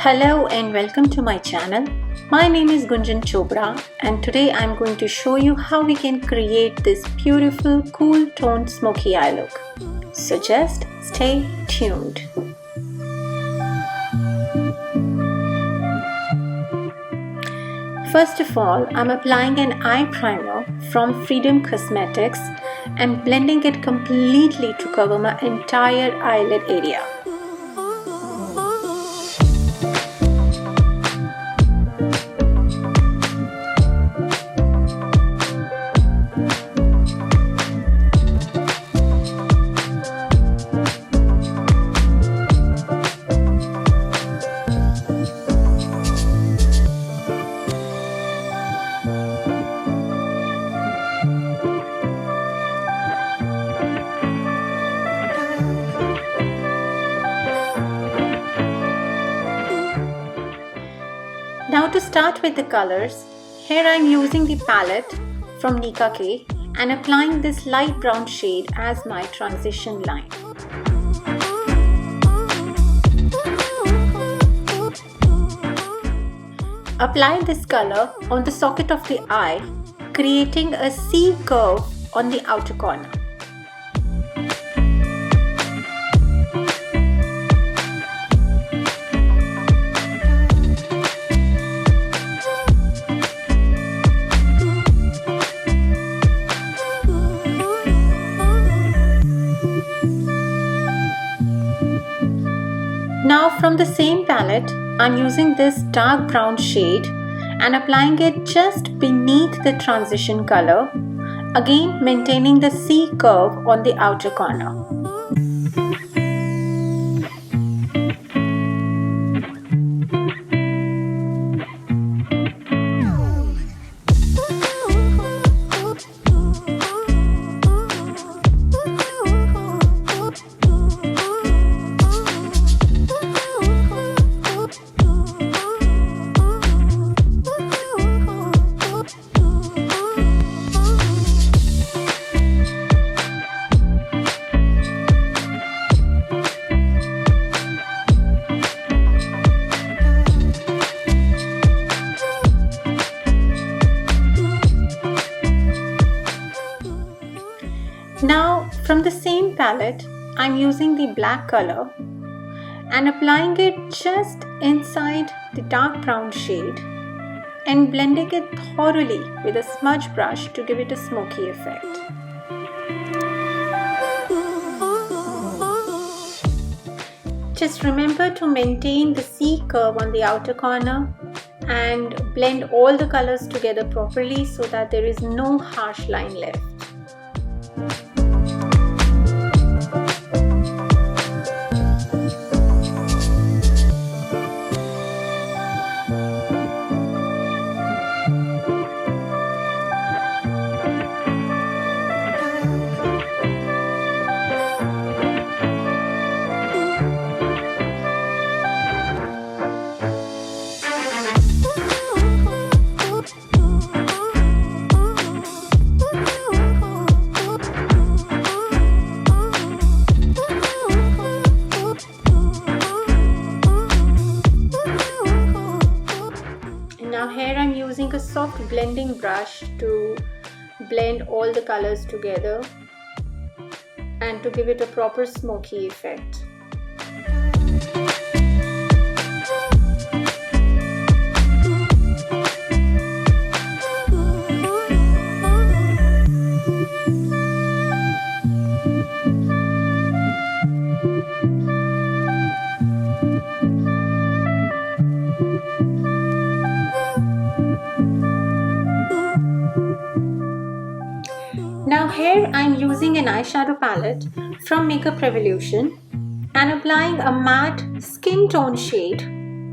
Hello and welcome to my channel. My name is Gunjan Chopra and today I'm going to show you how we can create this beautiful cool toned smoky eye look. So just stay tuned. First of all, I'm applying an eye primer from Freedom Cosmetics and blending it completely to cover my entire eyelid area. Now to start with the colors, here I am using the palette from Nika K and applying this light brown shade as my transition line. Apply this color on the socket of the eye, creating a C curve on the outer corner. Now from the same palette, I'm using this dark brown shade and applying it just beneath the transition color, again maintaining the C curve on the outer corner. Now from the same palette, I'm using the black color and applying it just inside the dark brown shade and blending it thoroughly with a smudge brush to give it a smoky effect. Just remember to maintain the C curve on the outer corner and blend all the colors together properly so that there is no harsh line left. Now here I'm using a soft blending brush to blend all the colors together and to give it a proper smoky effect. Now here I'm using an eyeshadow palette from Makeup Revolution and applying a matte skin tone shade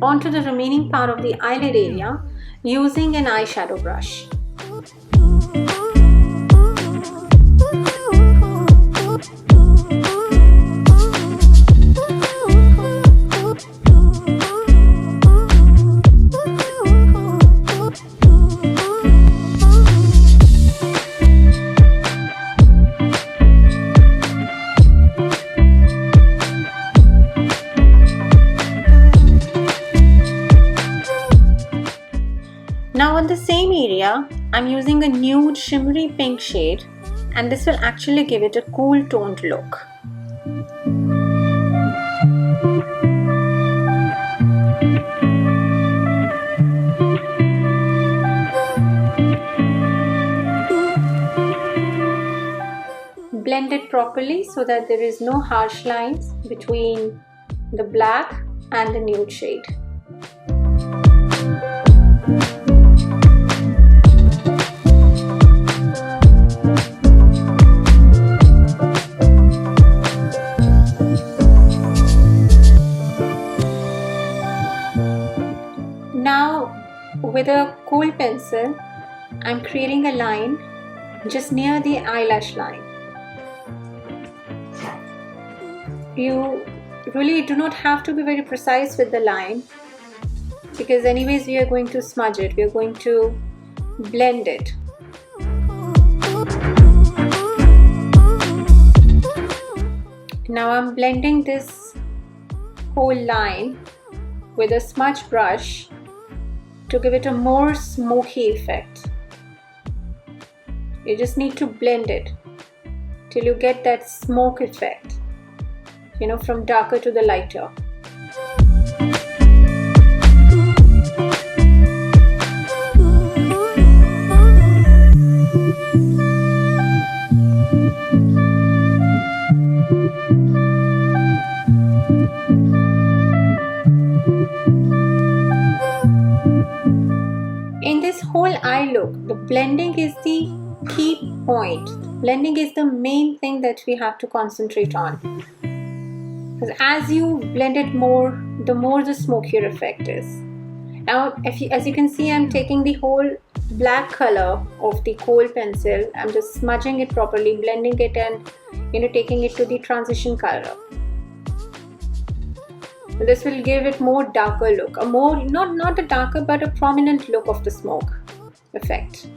onto the remaining part of the eyelid area using an eyeshadow brush. Now on the same area, I'm using a nude shimmery pink shade, and this will actually give it a cool toned look. Blend it properly so that there is no harsh lines between the black and the nude shade. Now with a kohl pencil, I'm creating a line just near the eyelash line. You really do not have to be very precise with the line, because anyways we are going to smudge it, we are going to blend it. Now I'm blending this whole line with a smudge brush to give it a more smoky effect. You just need to blend it till you get that smoke effect, from darker to the lighter. In this whole eye look, the blending is the key point. Blending is the main thing that we have to concentrate on. Because as you blend it more, the more the smokier effect is. Now, as you can see, I'm taking the whole black color of the kohl pencil. I'm just smudging it properly, blending it, and taking it to the transition color. This will give it more darker look, a more not a darker but a prominent look of the smoke effect.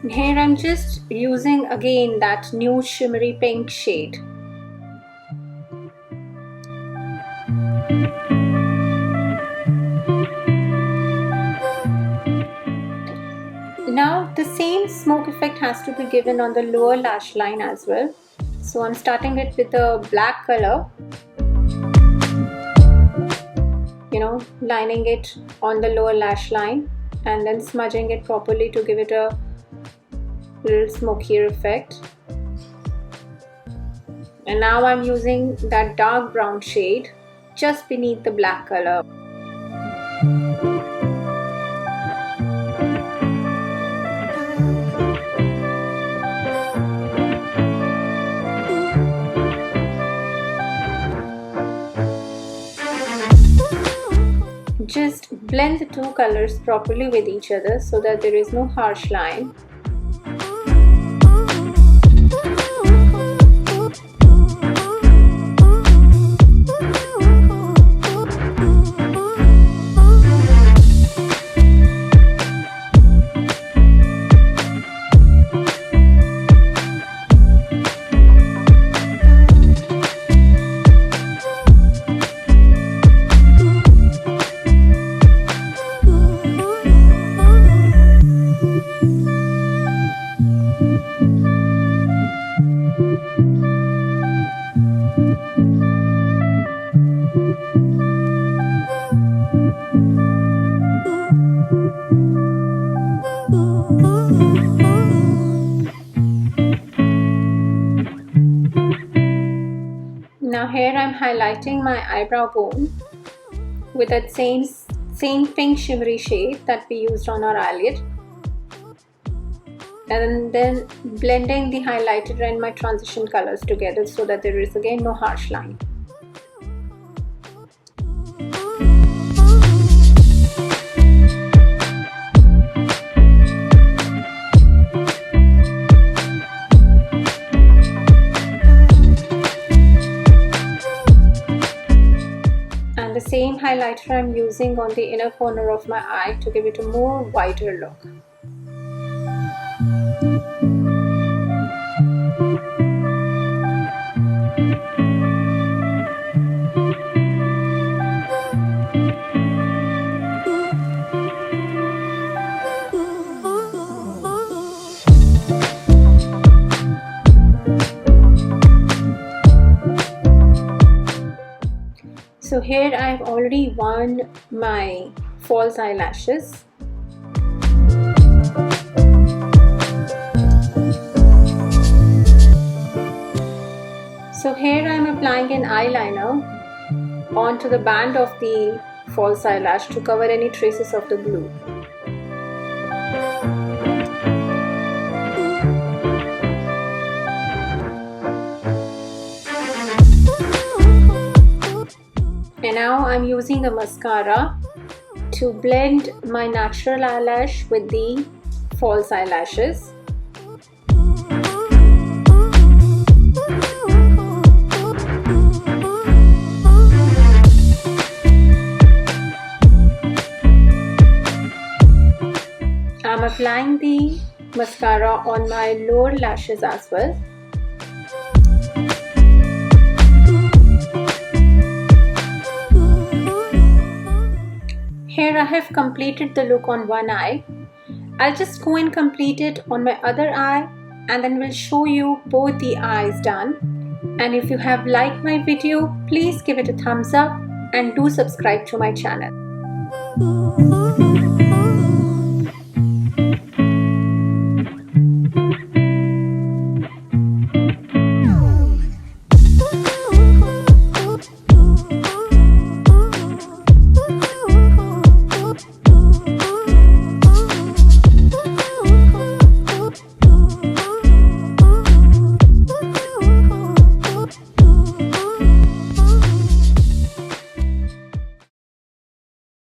Here I'm just using again that nude shimmery pink shade. Now the same smoke effect has to be given on the lower lash line as well. So I'm starting it with a black color, lining it on the lower lash line and then smudging it properly to give it a little smokier effect. And now I'm using that dark brown shade just beneath the black color. Just blend the two colors properly with each other so that there is no harsh line. Now here I'm highlighting my eyebrow bone with that same pink shimmery shade that we used on our eyelid, and then blending the highlighter and my transition colors together so that there is again no harsh line. And the same highlighter I'm using on the inner corner of my eye to give it a more wider look. So here I've already worn my false eyelashes. So here I'm applying an eyeliner onto the band of the false eyelash to cover any traces of the glue. And now I'm using a mascara to blend my natural eyelash with the false eyelashes. I'm applying the mascara on my lower lashes as well. Here I have completed the look on one eye. I'll just go and complete it on my other eye, and then we'll show you both the eyes done. And if you have liked my video, please give it a thumbs up and do subscribe to my channel.